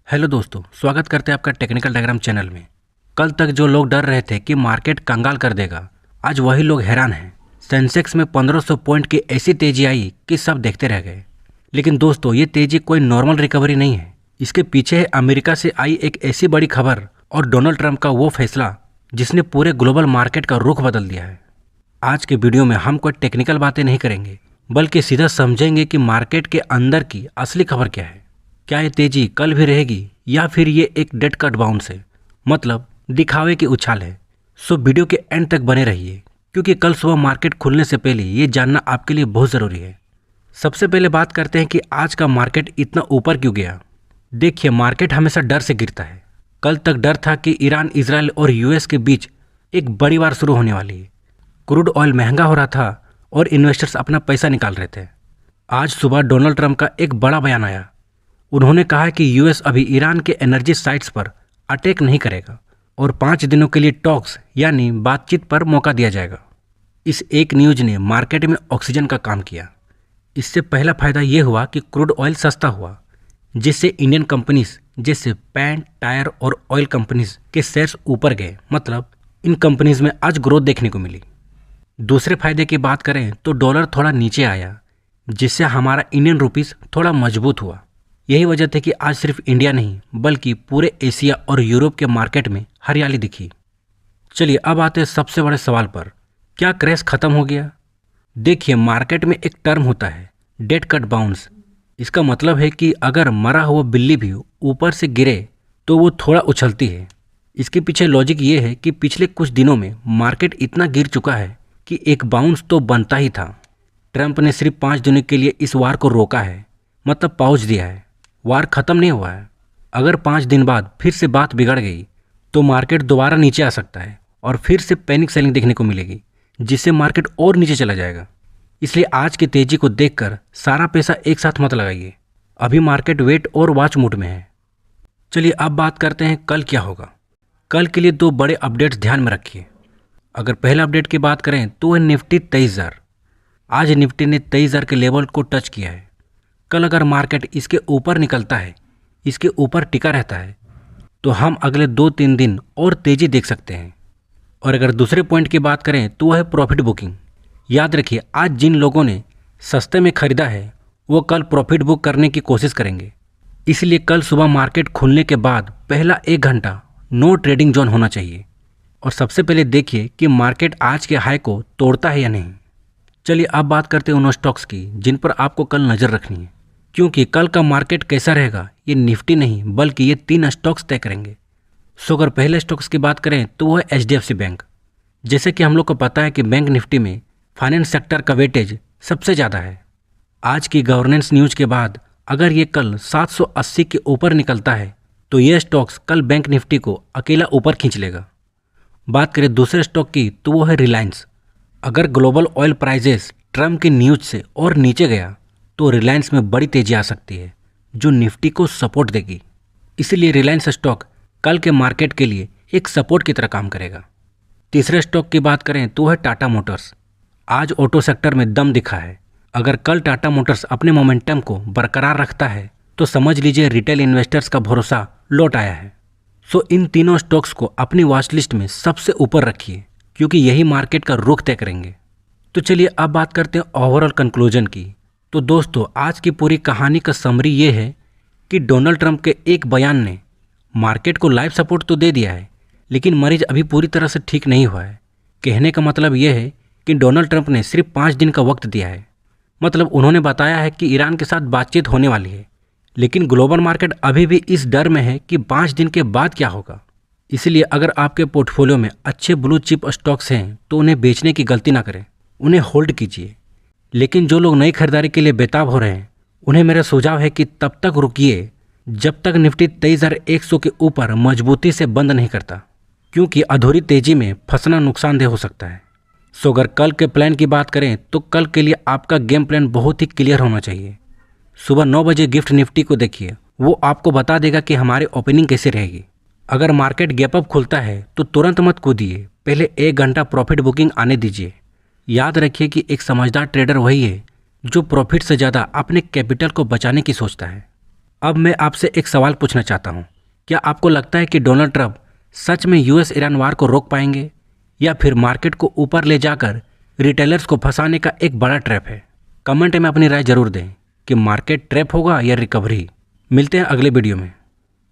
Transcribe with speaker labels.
Speaker 1: Hello दोस्तों, स्वागत करते हैं आपका टेक्निकल डायग्राम चैनल में। कल तक जो लोग डर रहे थे कि मार्केट कंगाल कर देगा, आज वही लोग हैरान हैं। सेंसेक्स में 1500 पॉइंट की ऐसी तेजी आई कि सब देखते रह गए। लेकिन दोस्तों, ये तेजी कोई नॉर्मल रिकवरी नहीं है। इसके पीछे है अमेरिका से आई एक ऐसी बड़ी खबर और डोनाल्ड ट्रंप का वो फैसला जिसने पूरे ग्लोबल मार्केट का रुख बदल दिया है। आज के वीडियो में हम कोई टेक्निकल बातें नहीं करेंगे, बल्कि सीधा समझेंगे कि मार्केट के अंदर की असली खबर क्या है। क्या ये तेजी कल भी रहेगी या फिर ये एक डेड कट बाउंस है, मतलब दिखावे की उछाल है। सो वीडियो के एंड तक बने रहिए, क्योंकि कल सुबह मार्केट खुलने से पहले ये जानना आपके लिए बहुत ज़रूरी है। सबसे पहले बात करते हैं कि आज का मार्केट इतना ऊपर क्यों गया। देखिए, मार्केट हमेशा डर से गिरता है। कल तक डर था कि ईरान, इजराइल और यूएस के बीच एक बड़ी वार शुरू होने वाली है। क्रूड ऑयल महंगा हो रहा था और इन्वेस्टर्स अपना पैसा निकाल रहे थे। आज सुबह डोनाल्ड ट्रंप का एक बड़ा बयान आया। उन्होंने कहा कि यूएस अभी ईरान के एनर्जी साइट्स पर अटैक नहीं करेगा और 5 दिनों के लिए टॉक्स यानी बातचीत पर मौका दिया जाएगा। इस एक न्यूज़ ने मार्केट में ऑक्सीजन का काम किया। इससे पहला फायदा ये हुआ कि क्रूड ऑयल सस्ता हुआ, जिससे इंडियन कंपनीज जैसे पेंट, टायर और ऑयल कंपनीज के शेयर्स ऊपर गए। मतलब इन कंपनीज में आज ग्रोथ देखने को मिली। दूसरे फायदे की बात करें तो डॉलर थोड़ा नीचे आया, जिससे हमारा इंडियन रुपीस थोड़ा मजबूत हुआ। यही वजह थी कि आज सिर्फ इंडिया नहीं बल्कि पूरे एशिया और यूरोप के मार्केट में हरियाली दिखी। चलिए अब आते हैं सबसे बड़े सवाल पर, क्या क्रैश खत्म हो गया? देखिए, मार्केट में एक टर्म होता है डेड कट बाउंस। इसका मतलब है कि अगर मरा हुआ बिल्ली भी ऊपर से गिरे तो वो थोड़ा उछलती है। इसके पीछे लॉजिक ये है कि पिछले कुछ दिनों में मार्केट इतना गिर चुका है कि एक बाउंस तो बनता ही था। ट्रंप ने सिर्फ 5 दिनों के लिए इस वार को रोका है, मतलब पॉज दिया है। वार खत्म नहीं हुआ है। अगर 5 दिन बाद फिर से बात बिगड़ गई तो मार्केट दोबारा नीचे आ सकता है और फिर से पैनिक सेलिंग देखने को मिलेगी, जिससे मार्केट और नीचे चला जाएगा। इसलिए आज की तेजी को देखकर सारा पैसा एक साथ मत लगाइए। अभी मार्केट वेट और वॉच मोड में है। चलिए अब बात करते हैं कल क्या होगा। कल के लिए 2 बड़े अपडेट्स ध्यान में रखिए। अगर पहला अपडेट की बात करें तो है निफ्टी 23,000। आज निफ्टी ने 23,000 के लेवल को टच किया है। कल अगर मार्केट इसके ऊपर निकलता है, इसके ऊपर टिका रहता है, तो हम अगले 2-3 दिन और तेज़ी देख सकते हैं। और अगर दूसरे पॉइंट की बात करें तो वह है प्रॉफिट बुकिंग। याद रखिए, आज जिन लोगों ने सस्ते में खरीदा है वो कल प्रॉफिट बुक करने की कोशिश करेंगे। इसलिए कल सुबह मार्केट खुलने के बाद पहला 1 घंटा नो ट्रेडिंग जोन होना चाहिए। और सबसे पहले देखिए कि मार्केट आज के हाई को तोड़ता है या नहीं। चलिए अब बात करते हैं उन स्टॉक्स की जिन पर आपको कल नज़र रखनी है, क्योंकि कल का मार्केट कैसा रहेगा ये निफ्टी नहीं बल्कि ये 3 स्टॉक्स तय करेंगे। सो अगर पहले स्टॉक्स की बात करें तो वो है HDFC बैंक। जैसे कि हम लोग को पता है कि बैंक निफ्टी में फाइनेंस सेक्टर का वेटेज सबसे ज़्यादा है। आज की गवर्नेंस न्यूज़ के बाद अगर ये कल 780 के ऊपर निकलता है तो ये स्टॉक्स कल बैंक निफ्टी को अकेला ऊपर खींच लेगा। बात करें दूसरे स्टॉक की तो वो है रिलायंस। अगर ग्लोबल ऑयल प्राइजेस ट्रम्प की न्यूज़ से और नीचे गया तो रिलायंस में बड़ी तेजी आ सकती है, जो निफ्टी को सपोर्ट देगी। इसलिए रिलायंस स्टॉक कल के मार्केट के लिए एक सपोर्ट की तरह काम करेगा। तीसरे स्टॉक की बात करें तो है टाटा मोटर्स। आज ऑटो सेक्टर में दम दिखा है। अगर कल टाटा मोटर्स अपने मोमेंटम को बरकरार रखता है तो समझ लीजिए रिटेल इन्वेस्टर्स का भरोसा लौट आया है। सो इन तीनों स्टॉक्स को अपनी वॉच लिस्ट में सबसे ऊपर रखिए, क्योंकि यही मार्केट का रुख तय करेंगे। तो चलिए अब बात करते हैं ओवरऑल कंक्लूजन की। तो दोस्तों, आज की पूरी कहानी का समरी ये है कि डोनाल्ड ट्रंप के एक बयान ने मार्केट को लाइव सपोर्ट तो दे दिया है, लेकिन मरीज अभी पूरी तरह से ठीक नहीं हुआ है। कहने का मतलब ये है कि डोनाल्ड ट्रंप ने सिर्फ 5 दिन का वक्त दिया है। मतलब उन्होंने बताया है कि ईरान के साथ बातचीत होने वाली है, लेकिन ग्लोबल मार्केट अभी भी इस डर में है कि 5 दिन के बाद क्या होगा। इसलिए अगर आपके पोर्टफोलियो में अच्छे ब्लू चिप स्टॉक्स हैं तो उन्हें बेचने की गलती ना करें, उन्हें होल्ड कीजिए। लेकिन जो लोग नई खरीदारी के लिए बेताब हो रहे हैं उन्हें मेरा सुझाव है कि तब तक रुकिए जब तक निफ्टी 23,100 के ऊपर मजबूती से बंद नहीं करता, क्योंकि अधूरी तेजी में फंसना नुकसानदेह हो सकता है। सो अगर कल के प्लान की बात करें तो कल के लिए आपका गेम प्लान बहुत ही क्लियर होना चाहिए। सुबह 9 बजे गिफ्ट निफ्टी को देखिए, वो आपको बता देगा कि हमारी ओपनिंग कैसे रहेगी। अगर मार्केट गैप अप खुलता है तो तुरंत मत कूदिए, पहले 1 घंटा प्रॉफिट बुकिंग आने दीजिए। याद रखिए कि एक समझदार ट्रेडर वही है जो प्रॉफिट से ज़्यादा अपने कैपिटल को बचाने की सोचता है। अब मैं आपसे एक सवाल पूछना चाहता हूँ, क्या आपको लगता है कि डोनाल्ड ट्रंप सच में यूएस ईरान वार को रोक पाएंगे, या फिर मार्केट को ऊपर ले जाकर रिटेलर्स को फंसाने का एक बड़ा ट्रैप है? कमेंट में अपनी राय जरूर दें कि मार्केट ट्रैप होगा या रिकवरी। मिलते हैं अगले वीडियो में।